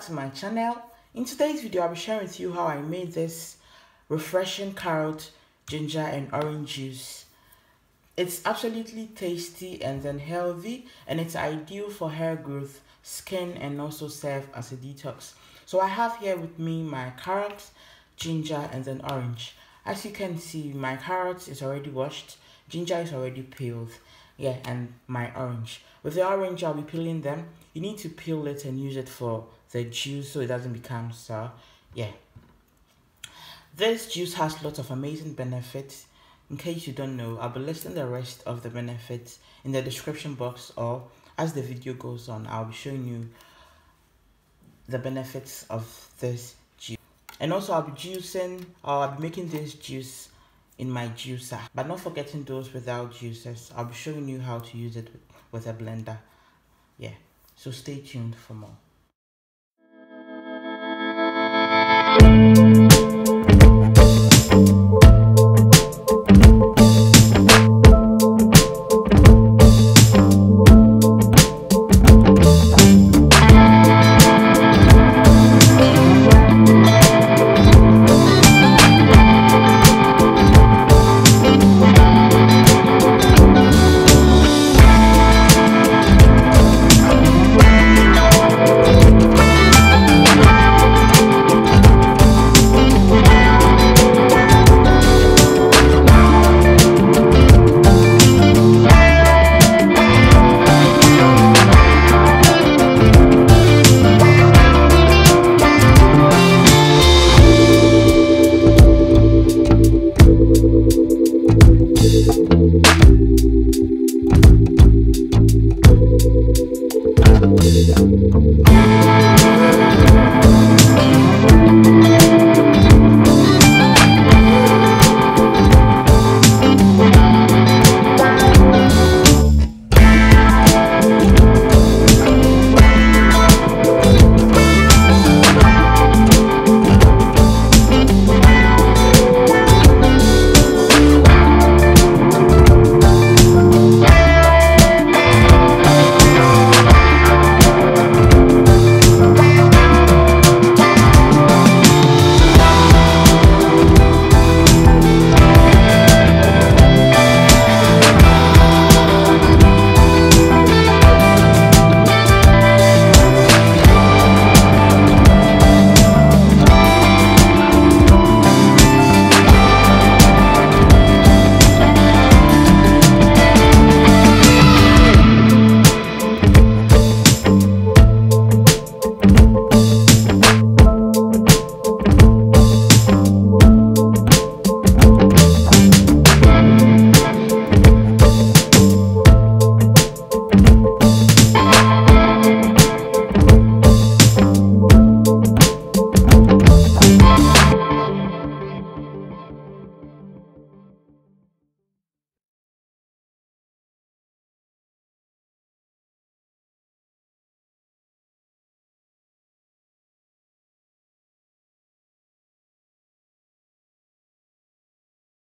back to my channel. In today's video, I'll be sharing with you how I made this refreshing carrot, ginger and orange juice. It's absolutely tasty and then healthy, and it's ideal for hair growth, skin, and also serve as a detox. So I have here with me my carrot, ginger and then orange. As you can see, my carrot is already washed, ginger is already peeled, yeah, and my orange. With the orange, I'll be peeling them. You need to peel it and use it for the juice so it doesn't become sour. Yeah, this juice has lots of amazing benefits. In case you don't know, I'll be listing the rest of the benefits in the description box, or as the video goes on, I'll be showing you the benefits of this juice. And also I'll be making this juice in my juicer, but not forgetting those without juicers. I'll be showing you how to use it with a blender. Yeah, so stay tuned for more.